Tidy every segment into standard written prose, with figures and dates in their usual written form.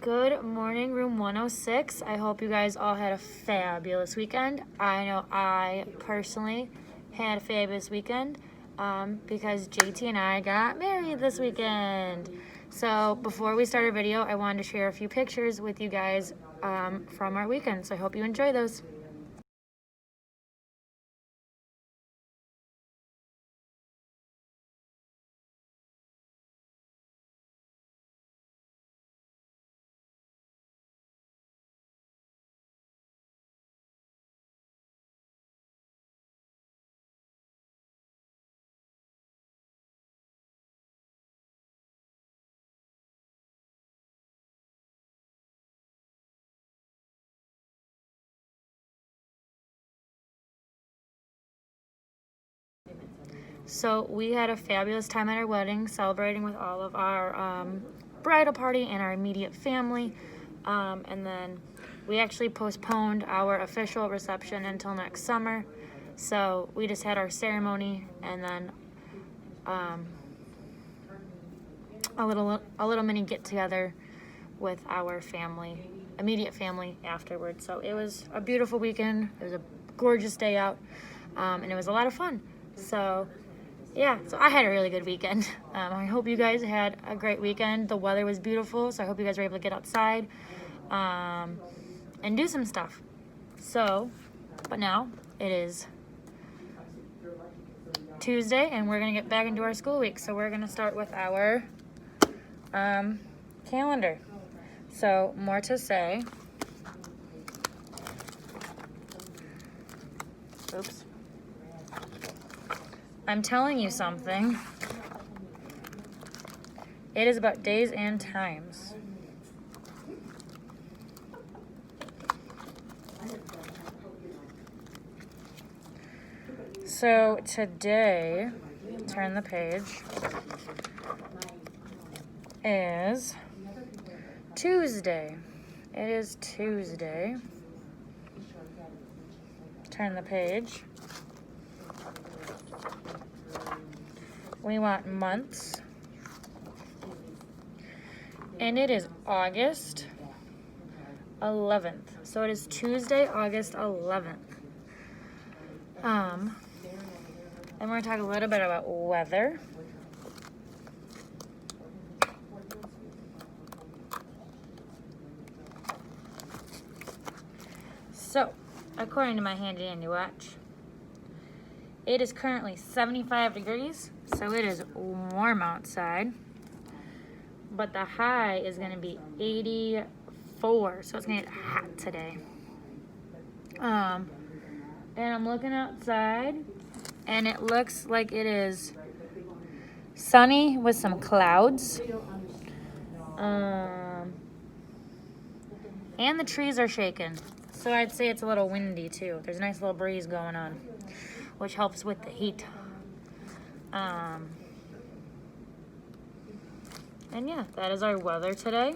Good morning, room 106. I hope you guys all had a fabulous weekend. I know I personally had a fabulous weekend because JT and I got married this weekend. So before we start our video, I wanted to share a few pictures with you guys from our weekend. So I hope you enjoy those. So we had a fabulous time at our wedding, celebrating with all of our bridal party and our immediate family. And then we actually postponed our official reception until next summer. So we just had our ceremony and then a little mini get together with our family, immediate family afterwards. So it was a beautiful weekend. It was a gorgeous day out, and it was a lot of fun. So yeah, so I had a really good weekend. I hope you guys had a great weekend. The weather was beautiful, so I hope you guys were able to get outside and do some stuff. So, but now it is Tuesday, and we're going to get back into our school week. So we're going to start with our calendar. So, more to say. Oops. I'm telling you something. It is about days and times. So today, turn the page, is Tuesday. It is Tuesday. Turn the page. We want months. And it is August 11th. So it is Tuesday, August 11th. And we're going to talk a little bit about weather. So, according to my handy watch, it is currently 75 degrees, so it is warm outside. But the high is going to be 84, so it's going to get hot today. And I'm looking outside, and it looks like it is sunny with some clouds. And the trees are shaking. So I'd say it's a little windy too. There's a nice little breeze going on, which helps with the heat. And yeah, that is our weather today.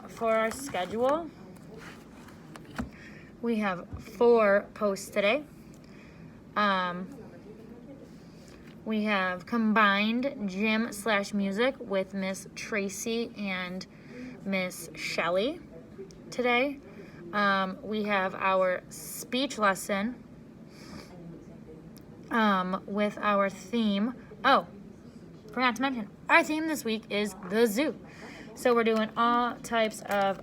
For our schedule, we have 4 posts today. We have combined gym/music with Miss Tracy and Miss Shelley today. We have our speech lesson with our theme. Oh, forgot to mention, our theme this week is the zoo. So we're doing all types of,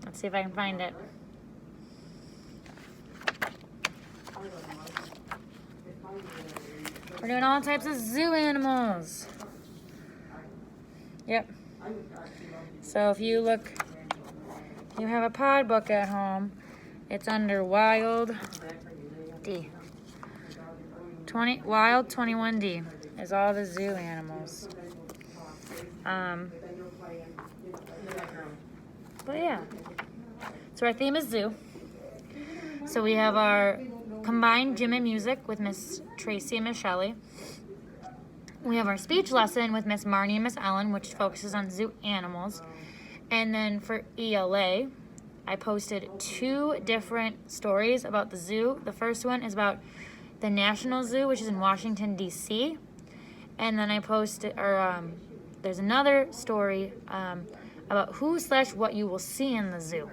let's see if I can find it. We're doing all types of zoo animals. Yep. So if you look, if you have a pod book at home, it's under Wild D. Wild 21D is all the zoo animals. But yeah. So our theme is zoo. So we have our combined gym and music with Miss Tracy and Miss Shelley. We have our speech lesson with Miss Marnie and Miss Ellen, which focuses on zoo animals. And then for ELA, I posted 2 different stories about the zoo. The first one is about the National Zoo, which is in Washington, D.C. And then I posted, there's another story about who/what you will see in the zoo.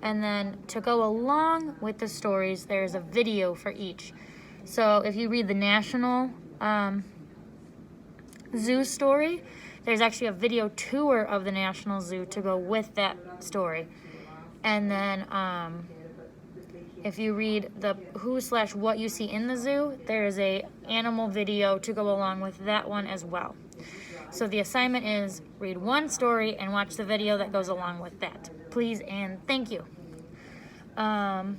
And then to go along with the stories, there's a video for each. So if you read the National Zoo story, there's actually a video tour of the National Zoo to go with that story. And then if you read the who/what you see in the zoo, there is a animal video to go along with that one as well. So the assignment is read one story and watch the video that goes along with that. Please and thank you. And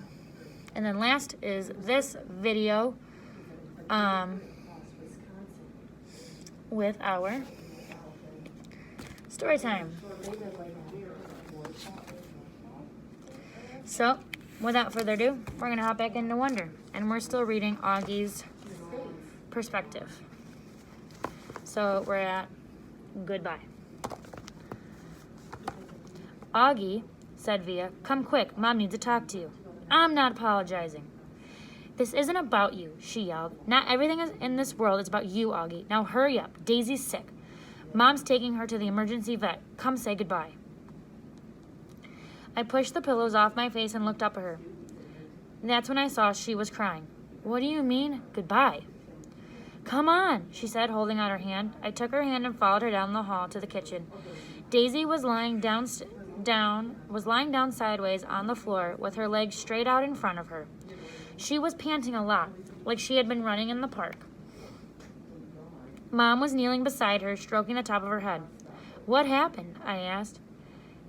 then last is this video with our story time. So, without further ado, we're going to hop back into Wonder. And we're still reading Augie's perspective. So, we're at goodbye. Augie, said Via, come quick, Mom needs to talk to you. I'm not apologizing. This isn't about you, she yelled. Not everything in this world is about you, Augie. Now hurry up, Daisy's sick. Mom's taking her to the emergency vet. Come say goodbye. I pushed the pillows off my face and looked up at her. That's when I saw she was crying. What do you mean, goodbye? Come on, she said, holding out her hand. I took her hand and followed her down the hall to the kitchen. Daisy was lying down sideways on the floor with her legs straight out in front of her. She was panting a lot, like she had been running in the park. Mom was kneeling beside her, stroking the top of her head. What happened? I asked.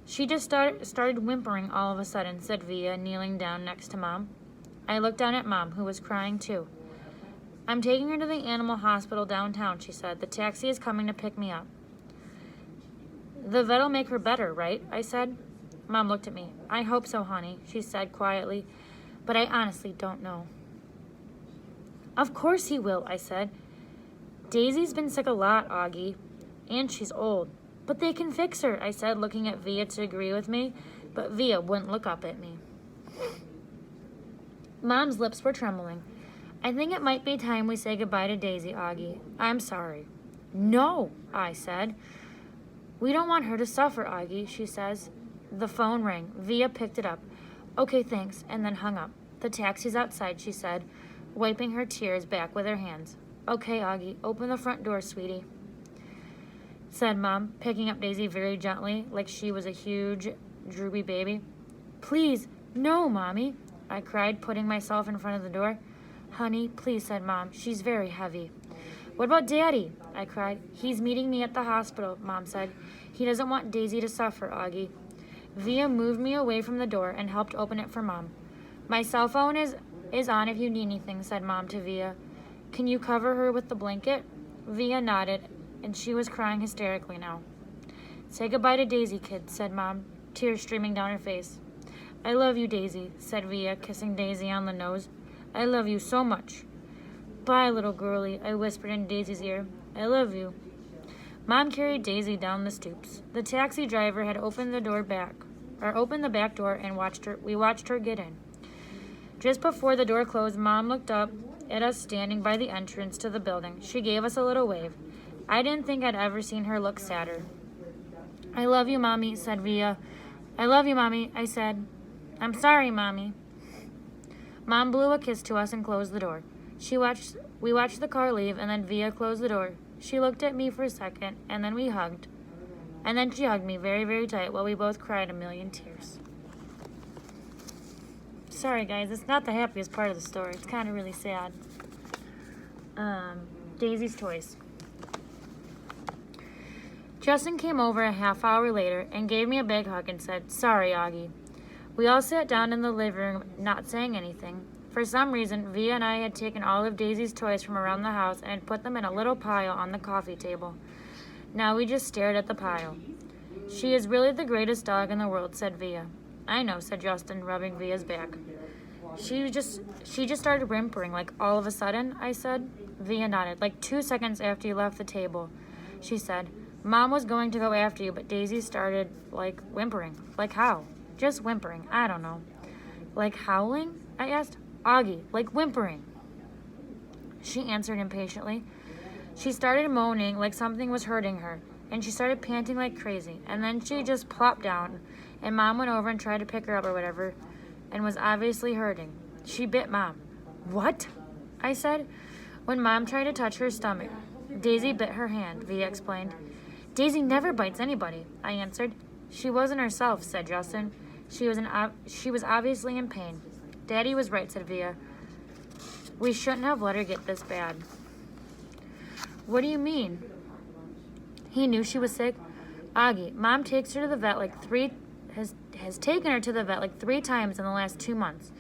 She just started whimpering all of a sudden, said Via, kneeling down next to Mom. I looked down at Mom, who was crying too. I'm taking her to the animal hospital downtown, she said. The taxi is coming to pick me up. The vet'll make her better, right? I said. Mom looked at me. I hope so, honey, she said quietly, but I honestly don't know. Of course he will, I said. Daisy's been sick a lot, Augie, and she's old. But they can fix her, I said, looking at Via to agree with me, but Via wouldn't look up at me. Mom's lips were trembling. I think it might be time we say goodbye to Daisy, Augie. I'm sorry. No, I said. We don't want her to suffer, Augie, she says. The phone rang. Via picked it up. Okay, thanks, and then hung up. The taxi's outside, she said, wiping her tears back with her hands. Okay, Augie, open the front door, sweetie, said Mom, picking up Daisy very gently, like she was a huge, droopy baby. Please, no, Mommy, I cried, putting myself in front of the door. Honey, please, said Mom. She's very heavy. What about Daddy? I cried. He's meeting me at the hospital, Mom said. He doesn't want Daisy to suffer, Augie. Via moved me away from the door and helped open it for Mom. My cell phone is on if you need anything, said Mom to Via. Can you cover her with the blanket? Via nodded, and she was crying hysterically now. Say goodbye to Daisy, kid, said Mom, tears streaming down her face. I love you, Daisy, said Via, kissing Daisy on the nose. I love you so much. Bye, little girlie, I whispered in Daisy's ear. I love you. Mom carried Daisy down the stoops. The taxi driver had opened the back door and we watched her get in. Just before the door closed, Mom looked up at us standing by the entrance to the building. She gave us a little wave. I didn't think I'd ever seen her look sadder. I love you, Mommy, said Via. I love you, Mommy, I said. I'm sorry, Mommy. Mom blew a kiss to us and closed the door. We watched the car leave, and then Via closed the door. She looked at me for a second, and then we hugged. And then she hugged me very, very tight while we both cried a million tears. Sorry, guys, it's not the happiest part of the story. It's kind of really sad. Daisy's toys. Justin came over a half hour later and gave me a big hug and said, Sorry, Augie. We all sat down in the living room, not saying anything. For some reason, Via and I had taken all of Daisy's toys from around the house and had put them in a little pile on the coffee table. Now we just stared at the pile. She is really the greatest dog in the world, said Via. I know, said Justin, rubbing Via's back. She just started whimpering, like all of a sudden, I said. Via nodded, like 2 seconds after you left the table. She said, Mom was going to go after you, but Daisy started, like, whimpering. Like how? Just whimpering, I don't know. Like howling? I asked. Augie, like whimpering. She answered impatiently. She started moaning like something was hurting her, and she started panting like crazy. And then she just plopped down, and Mom went over and tried to pick her up or whatever, and was obviously hurting. She bit Mom. What? I said. When Mom tried to touch her stomach, Daisy bit her hand, Via explained. Daisy never bites anybody, I answered. She wasn't herself, said Justin. She was obviously in pain. Daddy was right, said Via. We shouldn't have let her get this bad. What do you mean? He knew she was sick. Augie, Mom takes her to the vet has taken her to the vet like 3 times in the last 2 months.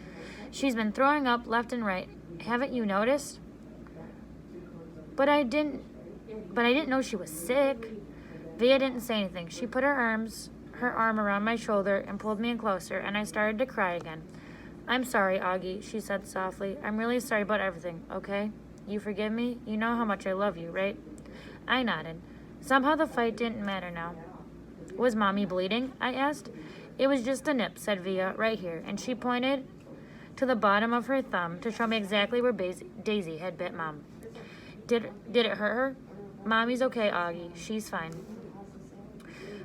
She's been throwing up left and right. Haven't you noticed? But I didn't know she was sick. Via didn't say anything. She put her arm around my shoulder and pulled me in closer, and I started to cry again. I'm sorry, Augie, she said softly. I'm really sorry about everything, okay? You forgive me? You know how much I love you, right? I nodded. Somehow the fight didn't matter now. Was Mommy bleeding? I asked. It was just a nip, said Via, right here, and she pointed to the bottom of her thumb to show me exactly where Daisy had bit Mom. Did it hurt her? Mommy's okay, Augie. She's fine.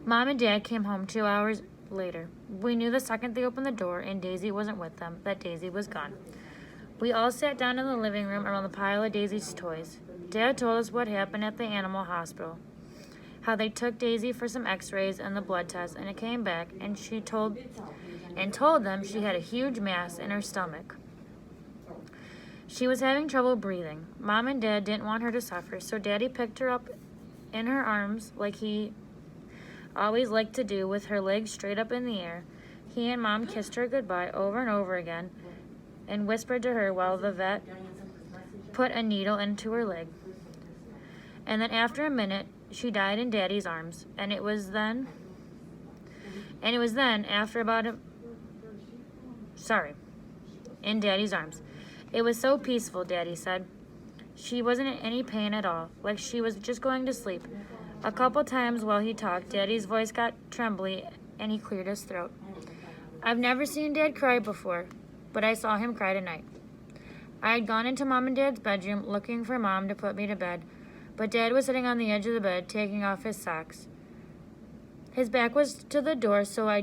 Mom and Dad came home 2 hours later. We knew the second they opened the door and Daisy wasn't with them that Daisy was gone. We all sat down in the living room around the pile of Daisy's toys. Dad told us what happened at the animal hospital. How they took Daisy for some x-rays and the blood test, and it came back, and she told them she had a huge mass in her stomach. She was having trouble breathing. Mom and Dad didn't want her to suffer, so Daddy picked her up in her arms like he always liked to do, with her legs straight up in the air. He and Mom kissed her goodbye over and over again and whispered to her while the vet put a needle into her leg. And then after a minute, she died in Daddy's arms. And it was then after about in Daddy's arms. It was so peaceful, Daddy said. She wasn't in any pain at all, like she was just going to sleep. A couple times while he talked, Daddy's voice got trembly and he cleared his throat. I've never seen Dad cry before, but I saw him cry tonight. I had gone into Mom and Dad's bedroom looking for Mom to put me to bed, but Dad was sitting on the edge of the bed taking off his socks. His back was to the door, so he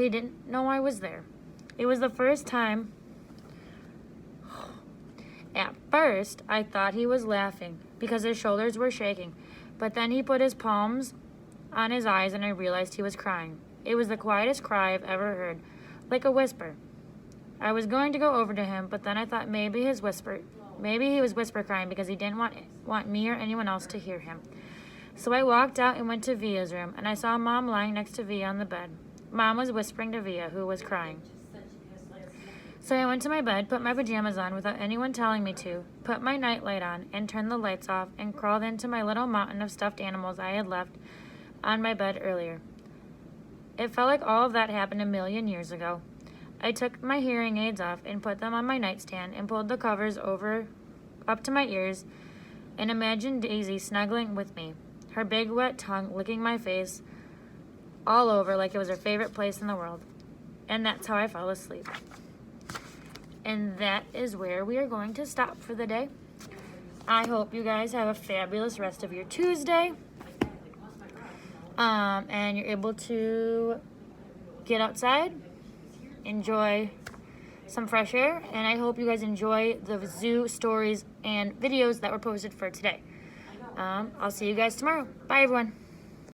didn't know I was there. It was the first time. At first, I thought he was laughing because his shoulders were shaking, but then he put his palms on his eyes and I realized he was crying. It was the quietest cry I've ever heard, like a whisper. I was going to go over to him, but then I thought maybe he was whisper crying because he didn't want me or anyone else to hear him. So I walked out and went to Via's room, and I saw Mom lying next to Via on the bed. Mom was whispering to Via, who was crying. So I went to my bed, put my pajamas on without anyone telling me to, put my nightlight on, and turned the lights off, and crawled into my little mountain of stuffed animals I had left on my bed earlier. It felt like all of that happened 1,000,000 years ago. I took my hearing aids off and put them on my nightstand and pulled the covers up to my ears and imagined Daisy snuggling with me, her big wet tongue licking my face all over like it was her favorite place in the world. And that's how I fell asleep. And that is where we are going to stop for the day. I hope you guys have a fabulous rest of your Tuesday. And you're able to get outside, enjoy some fresh air, and I hope you guys enjoy the zoo stories and videos that were posted for today. I'll see you guys tomorrow. Bye, everyone.